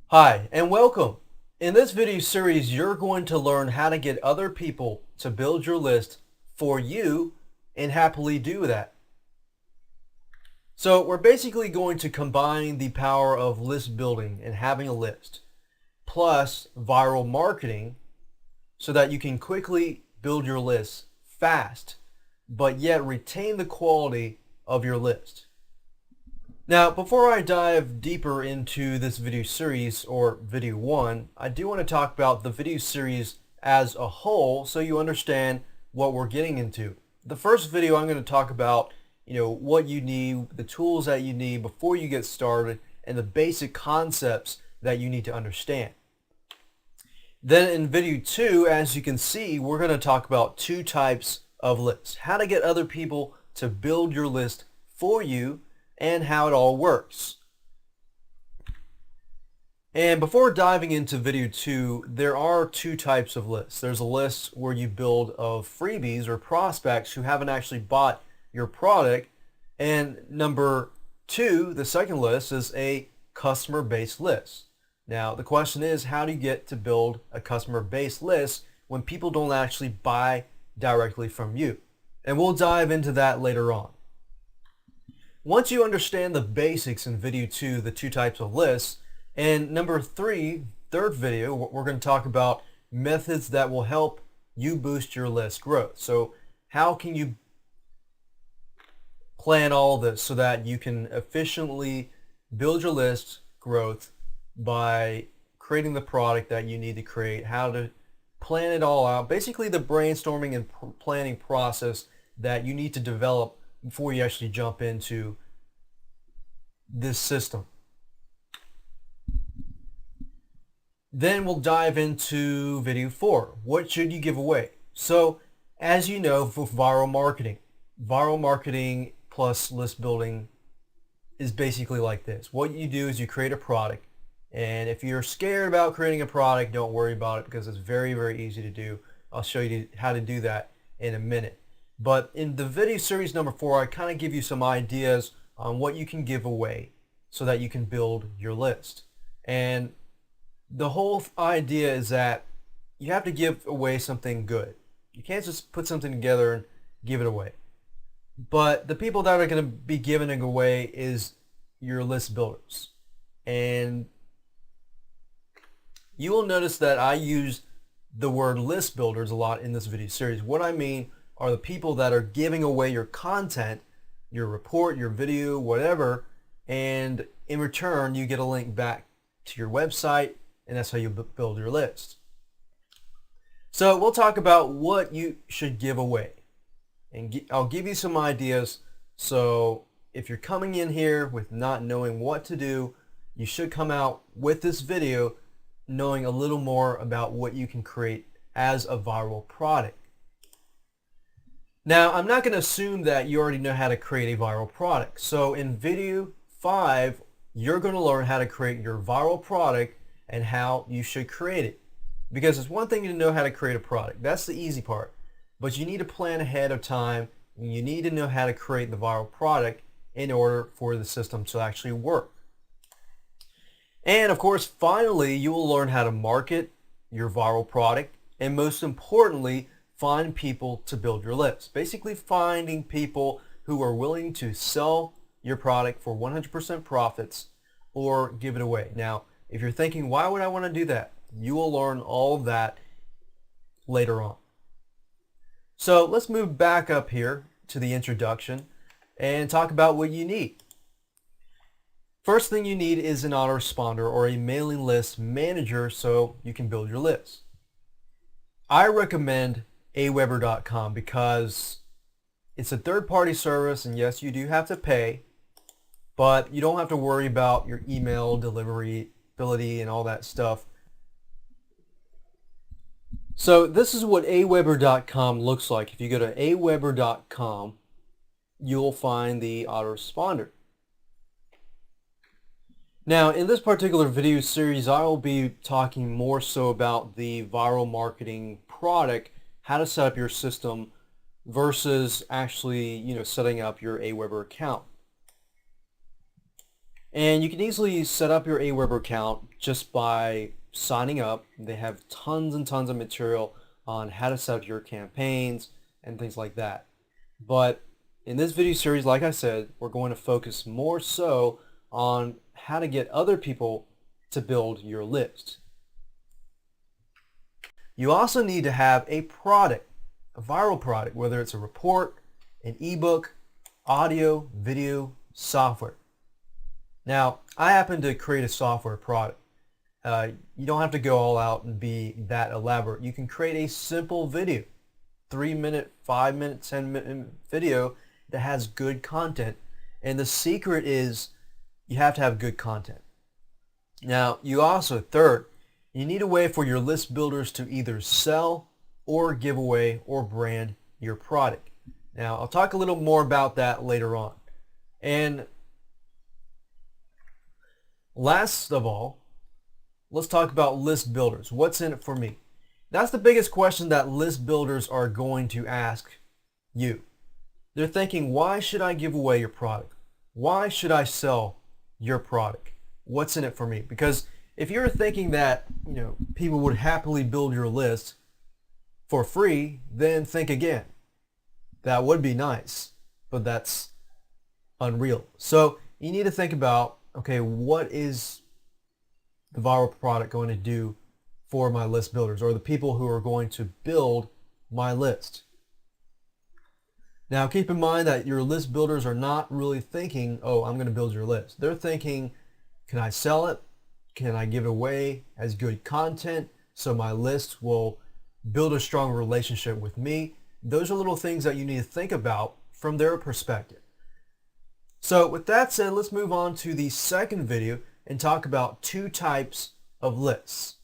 Hi, and welcome. In this video series, you're going to learn how to get other people to build your list for you and happily do that. So we're basically going to combine the power of list building and having a list plus viral marketing so that you can quickly build your list fast, but yet retain the quality of your list. Now, before I dive deeper into this video series, or video 1, I do want to talk about the video series as a whole so you understand what we're getting into. The first video I'm going to talk about, what you need, the tools that you need before you get started, and the basic concepts that you need to understand. Then in video 2, as you can see, we're going to talk about two types of lists. How to get other people to build your list for you and how it all works. And before diving into video 2, there are two types of lists. There's a list where you build of freebies or prospects who haven't actually bought your product. And number 2, the second list, is a customer-based list. Now, the question is, how do you get to build a customer-based list when people don't actually buy directly from you? And we'll dive into that later on. Once you understand the basics in video 2, the two types of lists, and number 3, third video, we're going to talk about methods that will help you boost your list growth. So how can you plan all this so that you can efficiently build your list growth by creating the product that you need to create, how to plan it all out, basically the brainstorming and planning process that you need to develop before you actually jump into this system. Then we'll dive into video 4. What should you give away? So as you know, for viral marketing plus list building is basically like this. What you do is you create a product, and if you're scared about creating a product, don't worry about it because it's very, very easy to do. I'll show you how to do that in a minute. But in the video series number 4, I kind of give you some ideas on what you can give away so that you can build your list. And the whole idea is that you have to give away something good. You can't just put something together and give it away. But the people that are going to be giving it away is your list builders. And you will notice that I use the word list builders a lot in this video series. What I mean are the people that are giving away your content, your report, your video, whatever, and in return you get a link back to your website, and that's how you build your list. So we'll talk about what you should give away, and I'll give you some ideas. So if you're coming in here with not knowing what to do, you should come out with this video knowing a little more about what you can create as a viral product. Now, I'm not going to assume that you already know how to create a viral product. So in video 5, you're going to learn how to create your viral product and how you should create it. Because it's one thing to know how to create a product. That's the easy part. But you need to plan ahead of time, and you need to know how to create the viral product in order for the system to actually work. And of course, finally, you will learn how to market your viral product, and most importantly, find people to build your list. Basically finding people who are willing to sell your product for 100% profits or give it away. Now, if you're thinking, why would I want to do that? You will learn all of that later on. So let's move back up here to the introduction and talk about what you need. First thing you need is an autoresponder or a mailing list manager so you can build your list. I recommend aweber.com because it's a third-party service, and yes, you do have to pay, but you don't have to worry about your email deliverability and all that stuff. So this is what aweber.com looks like. If you go to aweber.com, you'll find the autoresponder. Now, in this particular video series, I will be talking more so about the viral marketing product, how to set up your system versus actually, setting up your Aweber account. And you can easily set up your Aweber account just by signing up. They have tons and tons of material on how to set up your campaigns and things like that. But in this video series, like I said, we're going to focus more so on how to get other people to build your list. You also need to have a product, a viral product, whether it's a report, an ebook, audio, video, software. Now, I happen to create a software product. You don't have to go all out and be that elaborate. You can create a simple video, 3-minute, 5-minute, 10-minute video that has good content. And the secret is you have to have good content. Now, you also, third, you need a way for your list builders to either sell or give away or brand your product. Now, I'll talk a little more about that later on. And last of all, let's talk about list builders. What's in it for me? That's the biggest question that list builders are going to ask you. They're thinking, why should I give away your product? Why should I sell your product? What's in it for me? Because if you're thinking that, people would happily build your list for free, then think again. That would be nice, but that's unreal. So you need to think about, okay, what is the viral product going to do for my list builders, or the people who are going to build my list? Now, keep in mind that your list builders are not really thinking, oh, I'm going to build your list. They're thinking, can I sell it? Can I give it away as good content so my list will build a strong relationship with me? Those are little things that you need to think about from their perspective. So with that said, let's move on to the second video and talk about two types of lists.